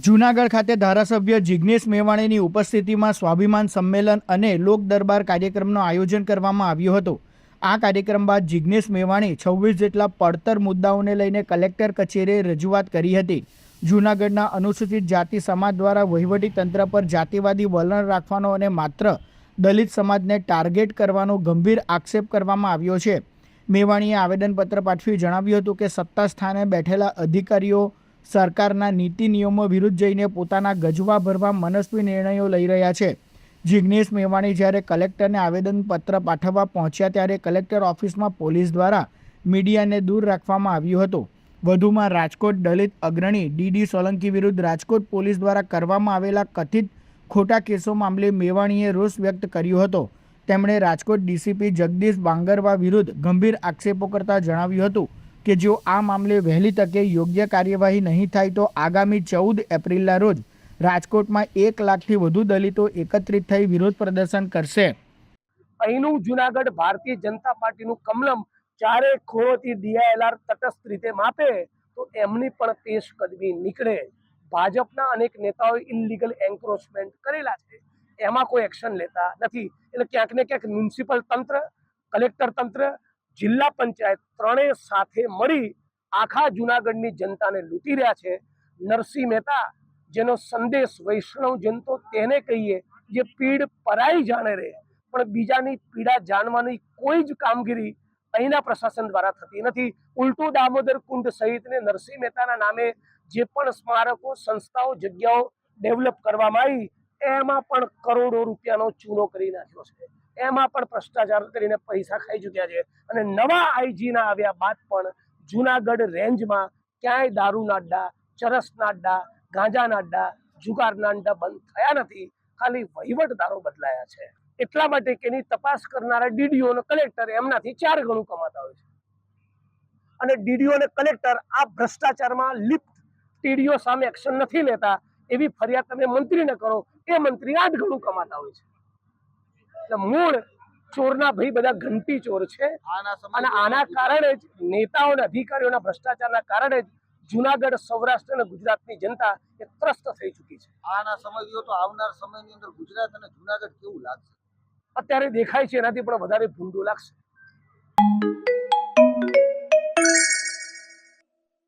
જૂનાગઢ ખાતે ધારાસભ્ય જિગ્નેશ મેવાણીની ઉપસ્થિતિમાં સ્વાભિમાન સંમેલન અને લોક દરબાર કાર્યક્રમનું આયોજન કરવામાં આવ્યું હતું। આ કાર્યક્રમ બાદ જિગ્નેશ મેવાણી 26 જેટલા પડતર મુદ્દાઓને લઈને કલેક્ટર કચેરીએ રજૂઆત કરી હતી। જૂનાગઢના અનુસૂચિત જાતિ સમાજ દ્વારા વહીવટી તંત્ર પર જાતિવાદી વલણ રાખવાનો અને માત્ર દલિત સમાજને ટાર્ગેટ કરવાનો ગંભીર આક્ષેપ કરવામાં આવ્યો છે। મેવાણીએ આવેદનપત્ર પાઠવી જણાવ્યું હતું કે સત્તા સ્થાને બેઠેલા અધિકારીઓ સરકારના નીતિ નિયમો વિરુદ્ધ જઈને પોતાના ગજવા ભરવા મનસ્વી નિર્ણયો લઈ રહ્યા છે। જિગ્નેશ મેવાણી જ્યારે કલેક્ટરને આવેદનપત્ર પાઠવવા પહોંચ્યા ત્યારે કલેક્ટર ઓફિસમાં પોલીસ દ્વારા મીડિયાને દૂર રાખવામાં આવ્યું હતું। વધુમાં રાજકોટ દલિત અગ્રણી ડીડી સોલંકી વિરુદ્ધ રાજકોટ પોલીસ દ્વારા કરવામાં આવેલા કથિત ખોટા કેસો મામલે મેવાણીએ રોષ વ્યક્ત કર્યો હતો। તેમણે રાજકોટ ડીસીપી જગદીશ બાંગરવા વિરુદ્ધ ગંભીર આક્ષેપો કરતા જણાવ્યું હતું કે જો આ મામલે વહેલી તકે યોગ્ય કાર્યવાહી નહીં થાય તો આગામી 14 એપ્રિલના રોજ રાજકોટમાં 1 લાખથી વધુ દલિતો એકત્રિત થઈ વિરોધ પ્રદર્શન કરશે। અહીંનું જૂનાગઢ ભારતીય જનતા પાર્ટીનું કમલમ ચારે ખોળોથી DILR તટસ્થ રીતે માપે તો એમની પણ પેશકદમી નીકળે। ભાજપના અનેક નેતાઓએ ઇલીગલ એન્ક્રોચમેન્ટ કરેલા છે, એમાં કોઈ એક્શન લેતા નથી। એટલે ક્યાંક ને ક્યાંક મ્યુનિસિપલ તંત્ર, કલેક્ટર તંત્ર, જિલ્લા પંચાયત ત્રણેય સાથે મળી આખા જૂનાગઢની જનતાને લૂંટી રહ્યા છે। નરસિંહ મહેતા જેનો સંદેશ વૈષ્ણવ જનતો તેને કહીએ જે પીડ પરાઈ જાણે રહે, પણ બીજાની પીડા જાણવાની કોઈ જ કામગીરી અહીંના પ્રશાસન દ્વારા થતી નથી। ઉલટું દામોદર કુંડ સહિતને નરસિંહ મહેતાના નામે જે પણ સ્મારકો, સંસ્થાઓ, જગ્યાઓ ડેવલપ કરવામાં આવી એમાં પણ કરોડો રૂપિયાનો ચૂનો કરી નાખ્યો છે। એમાં પણ ભ્રષ્ટાચાર કરીને પૈસા ખાઈ ચૂક્યા છે। અને નવા આઈજીના આવ્યા બાદ પણ જૂનાગઢ રેન્જમાં ક્યાંય દારૂના અડ્ડા, ચરસના અડ્ડા, ગાંજાના અડ્ડા, જુગારના અડ્ડા બંધ થયા નથી, ખાલી વહીવટદારો બદલાયા છે। એટલા માટે કે એની તપાસ કરનારા ડીડીઓ અને કલેક્ટર એમનાથી 4 ગણું કમાતા હોય છે, અને ડીડીઓ અને કલેક્ટર આ ભ્રષ્ટાચારમાં લિપ્ત ટીડીઓ સામે એક્શન નથી લેતા એવી ફરિયાદ તમે મંત્રીને કરો, એ મંત્રી 8 ગણું કમાતા હોય છે। એટલે મૂળ ચોરના ભાઈ બધા ઘંટી ચોર છે, અને આના કારણે જ નેતાઓ અને અધિકારીઓના ભ્રષ્ટાચારના કારણે જ જૂનાગઢ, સૌરાષ્ટ્ર અને ગુજરાતની જનતા એ ત્રસ્ત થઈ ચૂકી છે। આના સમય તો આવનાર સમયની અંદર ગુજરાત અને જૂનાગઢ કેવું લાગશે? અત્યારે દેખાય છે એનાથી પણ વધારે ભૂંડું લાગશે।